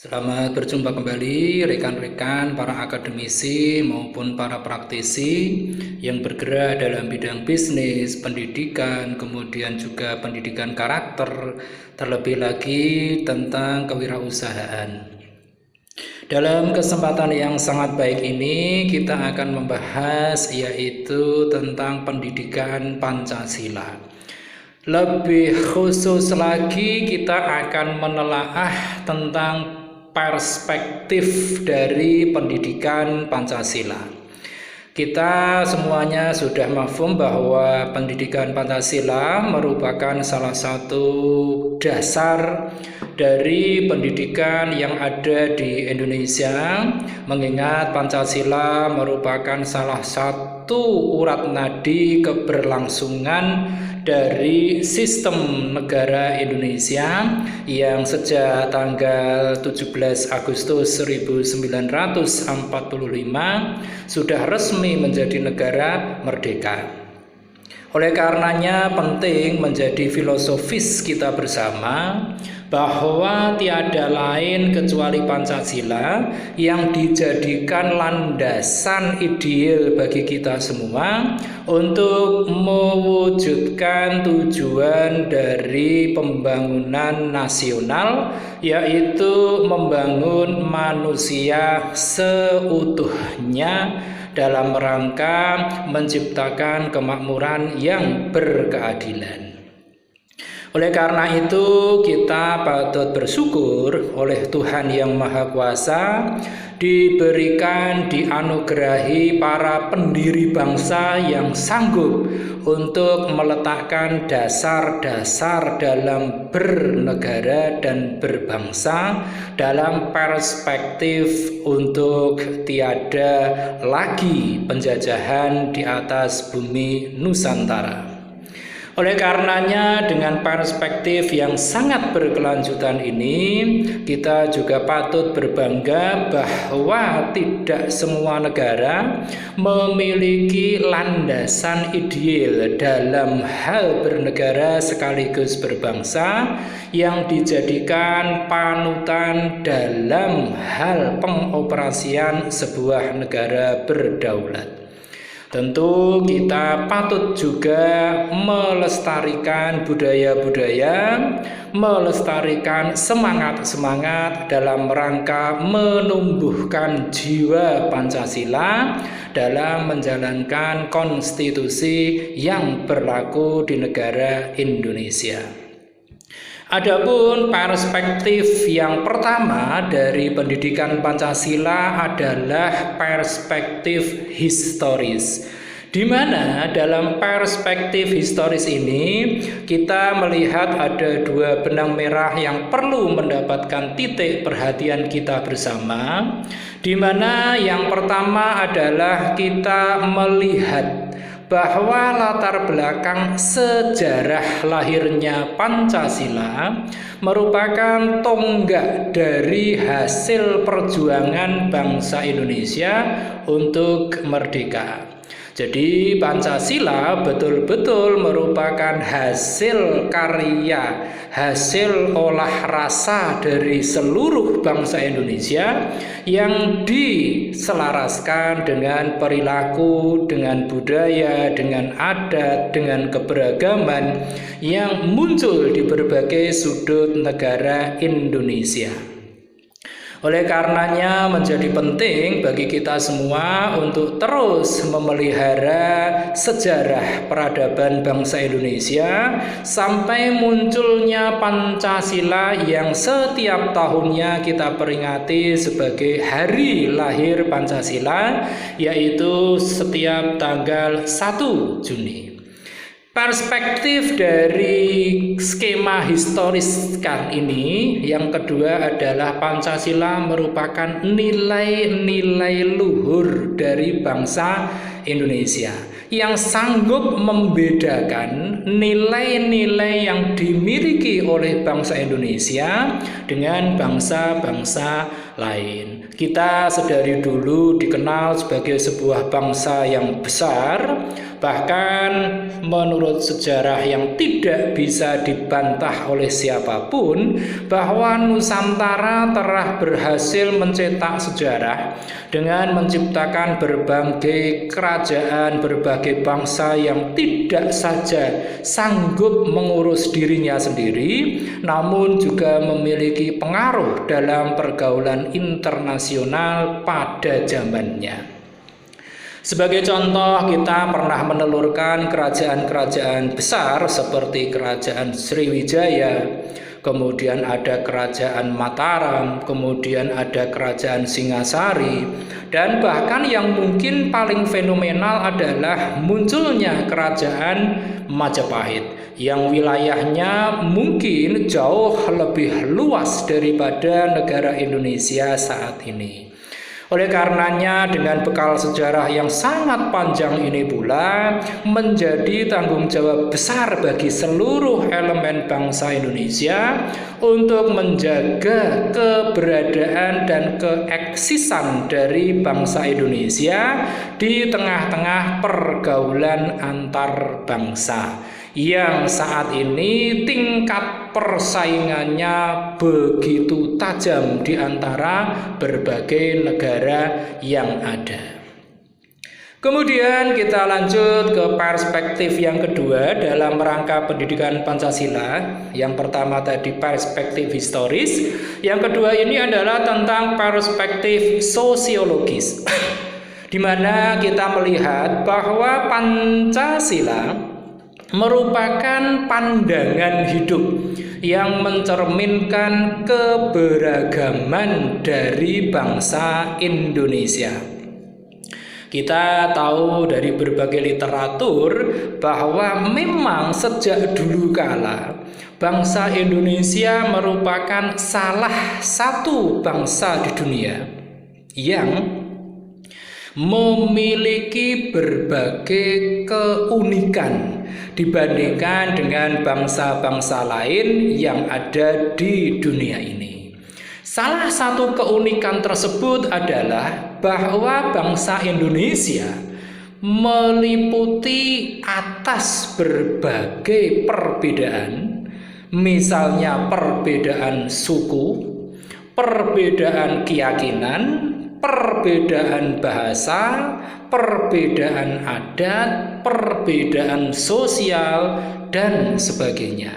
Selamat berjumpa kembali rekan-rekan para akademisi maupun para praktisi yang bergerak dalam bidang bisnis, pendidikan, kemudian juga pendidikan karakter, terlebih lagi tentang kewirausahaan. Dalam kesempatan yang sangat baik ini kita akan membahas yaitu tentang pendidikan Pancasila. Lebih khusus lagi kita akan menelaah tentang perspektif dari pendidikan Pancasila. Kita semuanya sudah mafhum bahwa pendidikan Pancasila merupakan salah satu dasar dari pendidikan yang ada di Indonesia, mengingat Pancasila merupakan salah satu urat nadi keberlangsungan dari sistem negara Indonesia yang sejak tanggal 17 Agustus 1945 sudah resmi menjadi negara merdeka. Oleh karenanya penting menjadi filosofis kita bersama bahwa tiada lain kecuali Pancasila yang dijadikan landasan ideal bagi kita semua untuk mewujudkan tujuan dari pembangunan nasional, yaitu membangun manusia seutuhnya dalam rangka menciptakan kemakmuran yang berkeadilan. Oleh karena itu kita patut bersyukur oleh Tuhan Yang Maha Kuasa diberikan dianugerahi para pendiri bangsa yang sanggup untuk meletakkan dasar-dasar dalam bernegara dan berbangsa dalam perspektif untuk tiada lagi penjajahan di atas bumi Nusantara. Oleh karenanya dengan perspektif yang sangat berkelanjutan ini kita juga patut berbangga bahwa tidak semua negara memiliki landasan ideal dalam hal bernegara sekaligus berbangsa yang dijadikan panutan dalam hal pengoperasian sebuah negara berdaulat. Tentu kita patut juga melestarikan budaya-budaya, melestarikan semangat-semangat dalam rangka menumbuhkan jiwa Pancasila dalam menjalankan konstitusi yang berlaku di negara Indonesia. Adapun perspektif yang pertama dari pendidikan Pancasila adalah perspektif historis, di mana dalam perspektif historis ini kita melihat ada dua benang merah yang perlu mendapatkan titik perhatian kita bersama, di mana yang pertama adalah kita melihat bahwa latar belakang sejarah lahirnya Pancasila merupakan tonggak dari hasil perjuangan bangsa Indonesia untuk merdeka. Jadi Pancasila betul-betul merupakan hasil karya, hasil olah rasa dari seluruh bangsa Indonesia yang diselaraskan dengan perilaku, dengan budaya, dengan adat, dengan keberagaman yang muncul di berbagai sudut negara Indonesia. Oleh karenanya menjadi penting bagi kita semua untuk terus memelihara sejarah peradaban bangsa Indonesia sampai munculnya Pancasila yang setiap tahunnya kita peringati sebagai hari lahir Pancasila, yaitu setiap tanggal 1 Juni. Perspektif dari skema historis ini yang kedua adalah Pancasila merupakan nilai-nilai luhur dari bangsa Indonesia yang sanggup membedakan nilai-nilai yang dimiliki oleh bangsa Indonesia dengan bangsa-bangsa lain. Kita sedari dulu dikenal sebagai sebuah bangsa yang besar, bahkan menurut sejarah yang tidak bisa dibantah oleh siapapun bahwa Nusantara telah berhasil mencetak sejarah dengan menciptakan berbagai kerajaan, berbagai bangsa yang tidak saja sanggup mengurus dirinya sendiri, namun juga memiliki pengaruh dalam pergaulan internasional pada zamannya. Sebagai contoh, kita pernah menelurkan kerajaan-kerajaan besar seperti Kerajaan Sriwijaya, kemudian ada Kerajaan Mataram, kemudian ada Kerajaan Singasari, dan bahkan yang mungkin paling fenomenal adalah munculnya Kerajaan Majapahit yang wilayahnya mungkin jauh lebih luas daripada negara Indonesia saat ini. Oleh karenanya, dengan bekal sejarah yang sangat panjang ini pula menjadi tanggung jawab besar bagi seluruh elemen bangsa Indonesia untuk menjaga keberadaan dan keeksisan dari bangsa Indonesia di tengah-tengah pergaulan antar bangsa yang saat ini tingkat persaingannya begitu tajam di antara berbagai negara yang ada. Kemudian kita lanjut ke perspektif yang kedua dalam rangka pendidikan Pancasila. Yang pertama tadi perspektif historis, yang kedua ini adalah tentang perspektif sosiologis, di mana kita melihat bahwa Pancasila merupakan pandangan hidup yang mencerminkan keberagaman dari bangsa Indonesia. Kita tahu dari berbagai literatur bahwa memang sejak dulu kala bangsa Indonesia merupakan salah satu bangsa di dunia yang memiliki berbagai keunikan dibandingkan dengan bangsa-bangsa lain yang ada di dunia ini. Salah satu keunikan tersebut adalah bahwa bangsa Indonesia meliputi atas berbagai perbedaan, misalnya perbedaan suku, perbedaan keyakinan, perbedaan bahasa, perbedaan adat, perbedaan sosial, dan sebagainya.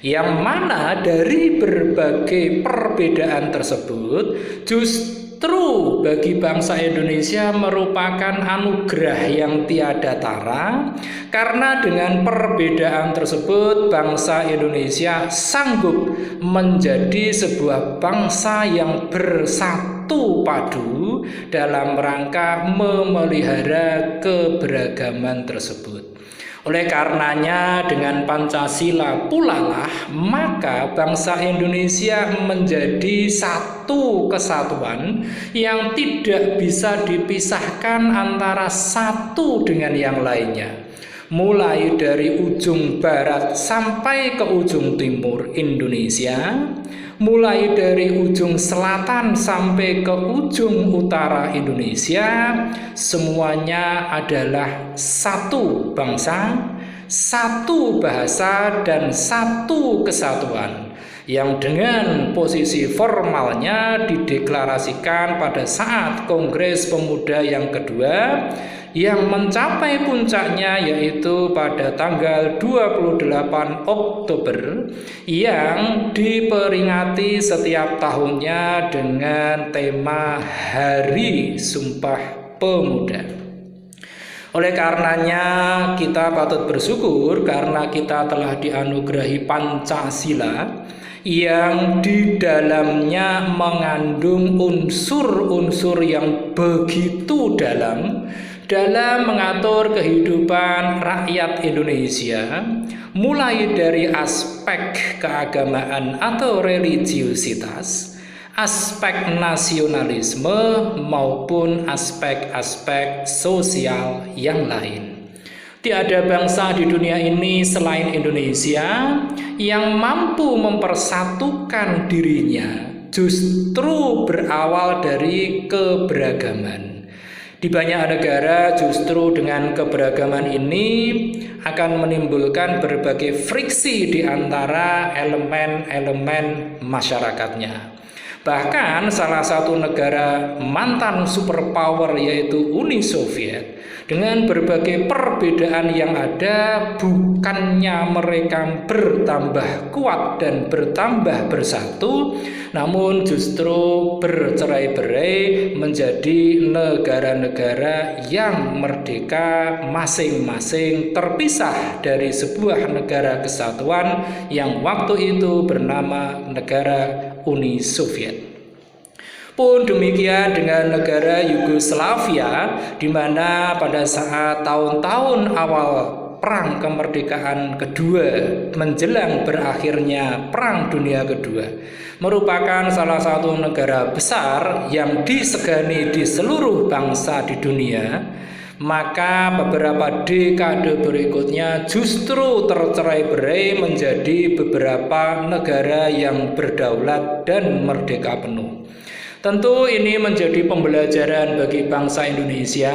Yang mana dari berbagai perbedaan tersebut justru bagi bangsa Indonesia merupakan anugerah yang tiada tara, karena dengan perbedaan tersebut bangsa Indonesia sanggup menjadi sebuah bangsa yang bersatu padu dalam rangka memelihara keberagaman tersebut. Oleh karenanya dengan Pancasila pula lah maka bangsa Indonesia menjadi satu kesatuan yang tidak bisa dipisahkan antara satu dengan yang lainnya. Mulai dari ujung barat sampai ke ujung timur Indonesia, mulai dari ujung selatan sampai ke ujung utara Indonesia, semuanya adalah satu bangsa, satu bahasa, dan satu kesatuan yang dengan posisi formalnya dideklarasikan pada saat Kongres Pemuda yang kedua yang mencapai puncaknya yaitu pada tanggal 28 Oktober yang diperingati setiap tahunnya dengan tema Hari Sumpah Pemuda. Oleh karenanya kita patut bersyukur karena kita telah dianugerahi Pancasila yang di dalamnya mengandung unsur-unsur yang begitu dalam mengatur kehidupan rakyat Indonesia, mulai dari aspek keagamaan atau religiusitas, aspek nasionalisme maupun aspek-aspek sosial yang lain. Tiada bangsa di dunia ini selain Indonesia yang mampu mempersatukan dirinya, justru berawal dari keberagaman. Di banyak negara justru dengan keberagaman ini akan menimbulkan berbagai friksi di antara elemen-elemen masyarakatnya. Bahkan salah satu negara mantan superpower yaitu Uni Soviet, dengan berbagai perbedaan yang ada, bukannya mereka bertambah kuat dan bertambah bersatu, namun justru bercerai-berai menjadi negara-negara yang merdeka masing-masing terpisah dari sebuah negara kesatuan yang waktu itu bernama negara Uni Soviet. Pun demikian dengan negara Yugoslavia, di mana pada saat tahun-tahun awal Perang Kemerdekaan Kedua menjelang berakhirnya Perang Dunia Kedua, merupakan salah satu negara besar yang disegani di seluruh bangsa di dunia, maka beberapa dekade berikutnya justru tercerai-berai menjadi beberapa negara yang berdaulat dan merdeka penuh. Tentu ini menjadi pembelajaran bagi bangsa Indonesia,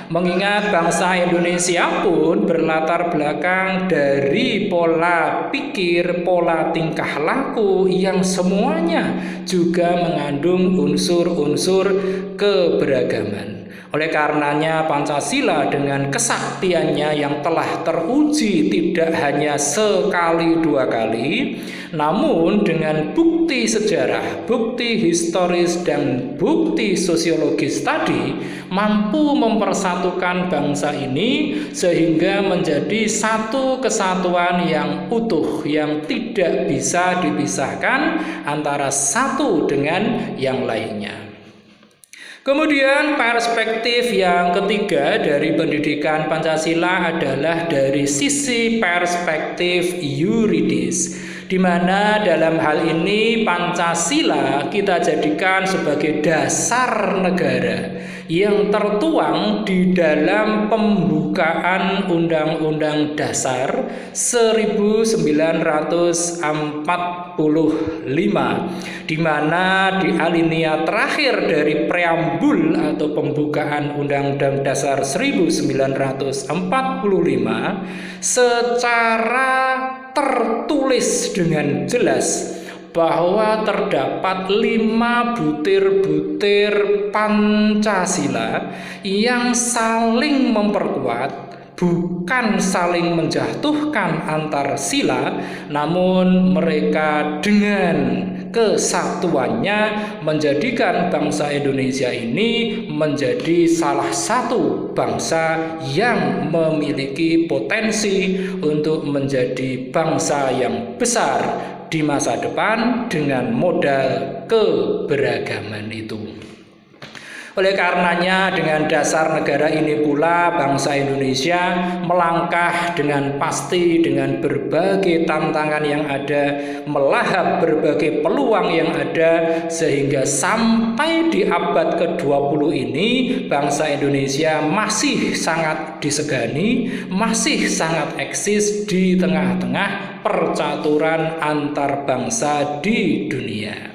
mengingat bangsa Indonesia pun berlatar belakang dari pola pikir, pola tingkah laku yang semuanya juga mengandung unsur-unsur keberagaman. Oleh karenanya Pancasila dengan kesaktiannya yang telah teruji tidak hanya sekali dua kali, namun dengan bukti sejarah, bukti historis, dan bukti sosiologis tadi mampu mempersatukan bangsa ini sehingga menjadi satu kesatuan yang utuh, yang tidak bisa dipisahkan antara satu dengan yang lainnya. Kemudian perspektif yang ketiga dari pendidikan Pancasila adalah dari sisi perspektif yuridis, di mana dalam hal ini Pancasila kita jadikan sebagai dasar negara yang tertuang di dalam pembukaan Undang-Undang Dasar 1945, di mana di alinea terakhir dari preambul atau pembukaan Undang-Undang Dasar 1945 secara tertulis dengan jelas bahwa terdapat 5 butir-butir Pancasila yang saling memperkuat, bukan saling menjatuhkan antar sila, namun mereka dengan kesatuannya menjadikan bangsa Indonesia ini menjadi salah satu bangsa yang memiliki potensi untuk menjadi bangsa yang besar di masa depan dengan modal keberagaman itu. Oleh karenanya dengan dasar negara ini pula bangsa Indonesia melangkah dengan pasti dengan berbagai tantangan yang ada, melahap berbagai peluang yang ada, sehingga sampai di abad ke-20 ini bangsa Indonesia masih sangat disegani, masih sangat eksis di tengah-tengah percaturan antar bangsa di dunia.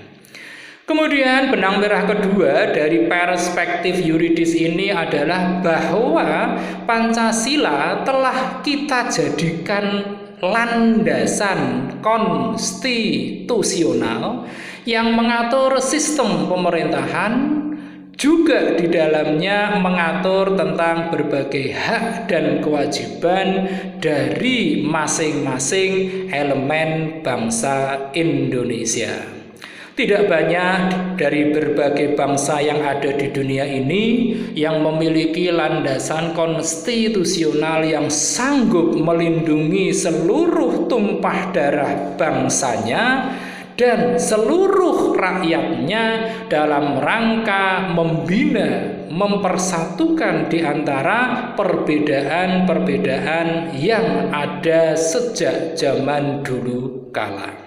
Kemudian benang merah kedua dari perspektif yuridis ini adalah bahwa Pancasila telah kita jadikan landasan konstitusional yang mengatur sistem pemerintahan, juga di dalamnya mengatur tentang berbagai hak dan kewajiban dari masing-masing elemen bangsa Indonesia. Tidak banyak dari berbagai bangsa yang ada di dunia ini yang memiliki landasan konstitusional yang sanggup melindungi seluruh tumpah darah bangsanya dan seluruh rakyatnya dalam rangka membina, mempersatukan di antara perbedaan-perbedaan yang ada sejak zaman dulu kala.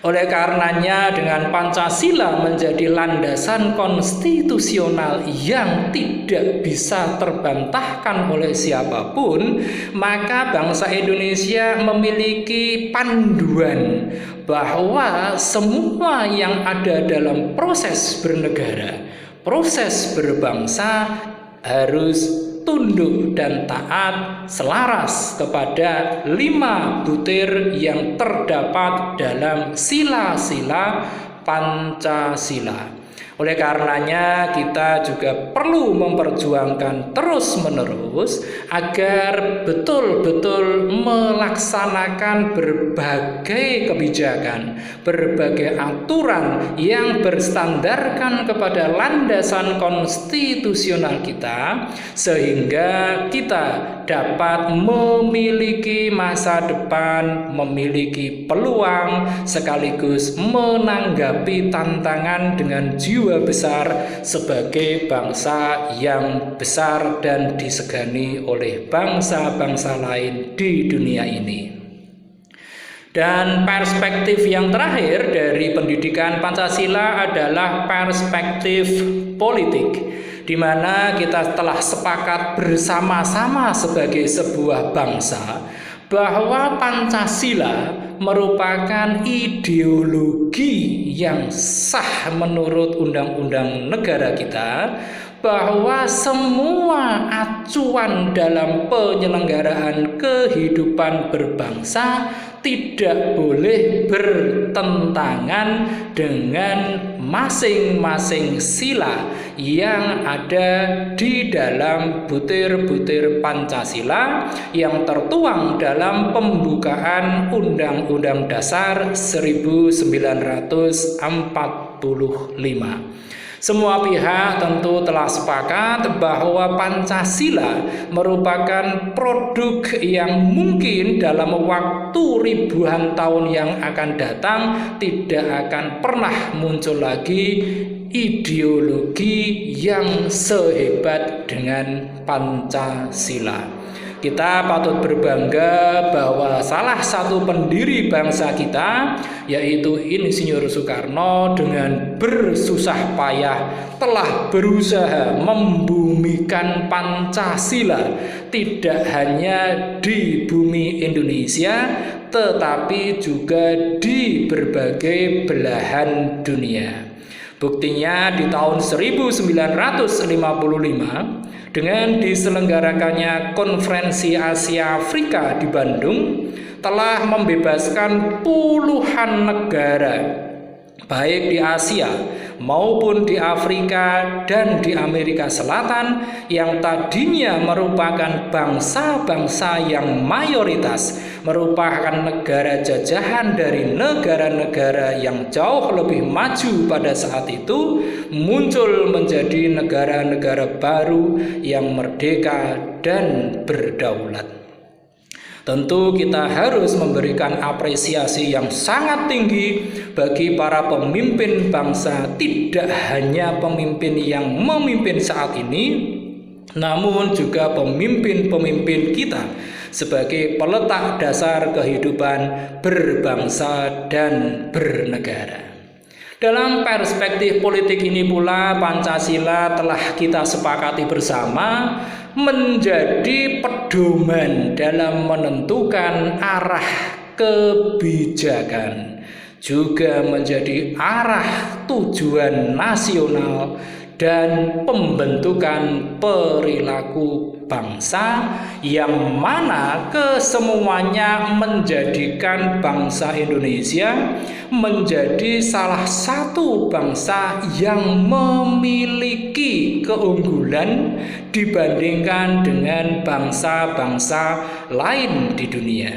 Oleh karenanya dengan Pancasila menjadi landasan konstitusional yang tidak bisa terbantahkan oleh siapapun, maka bangsa Indonesia memiliki panduan bahwa semua yang ada dalam proses bernegara, proses berbangsa harus tunduk dan taat selaras kepada 5 butir yang terdapat dalam sila-sila Pancasila. Oleh karenanya kita juga perlu memperjuangkan terus-menerus agar betul-betul melaksanakan berbagai kebijakan, berbagai aturan yang berstandarkan kepada landasan konstitusional kita, sehingga kita dapat memiliki masa depan, memiliki peluang, sekaligus menanggapi tantangan dengan jiwa besar sebagai bangsa yang besar dan disegani oleh bangsa-bangsa lain di dunia ini. Dan perspektif yang terakhir dari pendidikan Pancasila adalah perspektif politik, di mana kita telah sepakat bersama-sama sebagai sebuah bangsa bahwa Pancasila merupakan ideologi yang sah menurut undang-undang negara kita, bahwa semua acuan dalam penyelenggaraan kehidupan berbangsa tidak boleh bertentangan dengan masing-masing sila yang ada di dalam butir-butir Pancasila yang tertuang dalam pembukaan Undang-Undang Dasar 1945. Semua pihak tentu telah sepakat bahwa Pancasila merupakan produk yang mungkin dalam waktu ribuan tahun yang akan datang tidak akan pernah muncul lagi ideologi yang sehebat dengan Pancasila. Kita patut berbangga bahwa salah satu pendiri bangsa kita, yaitu Insinyur Soekarno, dengan bersusah payah telah berusaha membumikan Pancasila tidak hanya di bumi Indonesia, tetapi juga di berbagai belahan dunia. Buktinya di tahun 1955 dengan diselenggarakannya Konferensi Asia Afrika di Bandung telah membebaskan puluhan negara baik di Asia maupun di Afrika dan di Amerika Selatan yang tadinya merupakan bangsa-bangsa yang mayoritas merupakan negara jajahan dari negara-negara yang jauh lebih maju pada saat itu, muncul menjadi negara-negara baru yang merdeka dan berdaulat. Tentu kita harus memberikan apresiasi yang sangat tinggi bagi para pemimpin bangsa, tidak hanya pemimpin yang memimpin saat ini, namun juga pemimpin-pemimpin kita sebagai peletak dasar kehidupan berbangsa dan bernegara. Dalam perspektif politik ini pula, Pancasila telah kita sepakati bersama menjadi pedoman dalam menentukan arah kebijakan, juga menjadi arah tujuan nasional dan pembentukan perilaku bangsa, yang mana kesemuanya menjadikan bangsa Indonesia menjadi salah satu bangsa yang memiliki keunggulan dibandingkan dengan bangsa-bangsa lain di dunia.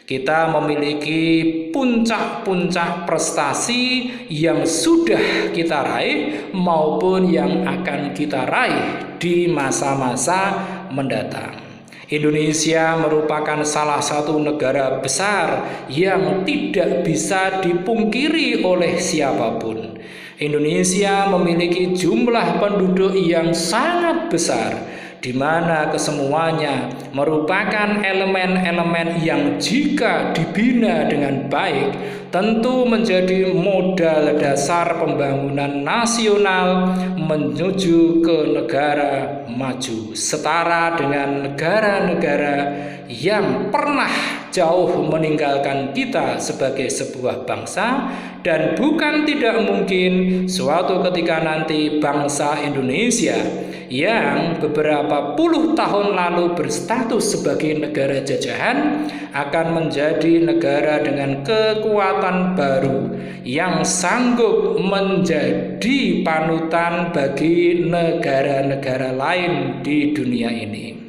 Kita memiliki puncak-puncak prestasi yang sudah kita raih maupun yang akan kita raih di masa-masa mendatang. Indonesia merupakan salah satu negara besar yang tidak bisa dipungkiri oleh siapapun. Indonesia memiliki jumlah penduduk yang sangat besar di mana kesemuanya merupakan elemen-elemen yang jika dibina dengan baik tentu menjadi modal dasar pembangunan nasional menuju ke negara maju, setara dengan negara-negara yang pernah jauh meninggalkan kita sebagai sebuah bangsa. Dan bukan tidak mungkin suatu ketika nanti bangsa Indonesia yang beberapa puluh tahun lalu berstatus sebagai negara jajahan akan menjadi negara dengan kekuatan baru yang sanggup menjadi panutan bagi negara-negara lain di dunia ini.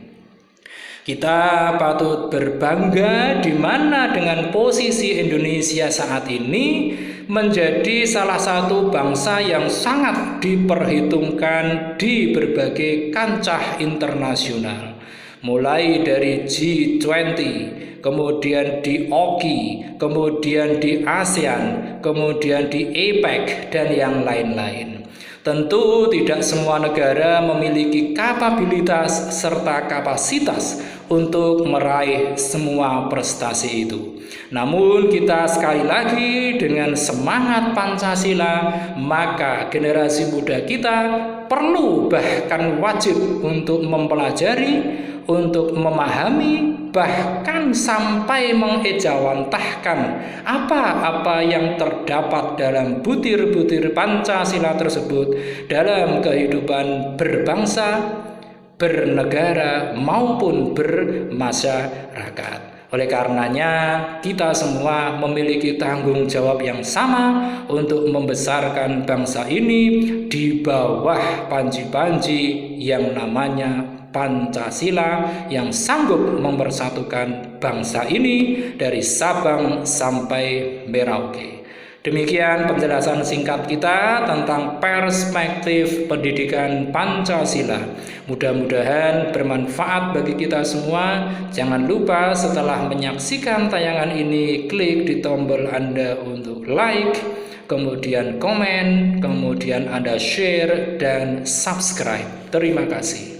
Kita patut berbangga di mana dengan posisi Indonesia saat ini menjadi salah satu bangsa yang sangat diperhitungkan di berbagai kancah internasional. Mulai dari G20, kemudian di OKI, kemudian di ASEAN, kemudian di APEC, dan yang lain-lain. Tentu tidak semua negara memiliki kapabilitas serta kapasitas untuk meraih semua prestasi itu. Namun kita sekali lagi dengan semangat Pancasila, maka generasi muda kita perlu bahkan wajib untuk mempelajari, untuk memahami, bahkan sampai mengejawantahkan apa-apa yang terdapat dalam butir-butir Pancasila tersebut dalam kehidupan berbangsa, bernegara maupun bermasyarakat. Oleh karenanya kita semua memiliki tanggung jawab yang sama untuk membesarkan bangsa ini di bawah panji-panji yang namanya Pancasila yang sanggup mempersatukan bangsa ini dari Sabang sampai Merauke. Demikian penjelasan singkat kita tentang perspektif pendidikan Pancasila. Mudah-mudahan bermanfaat bagi kita semua. Jangan lupa setelah menyaksikan tayangan ini, klik di tombol Anda untuk like, kemudian komen, kemudian Anda share dan subscribe. Terima kasih.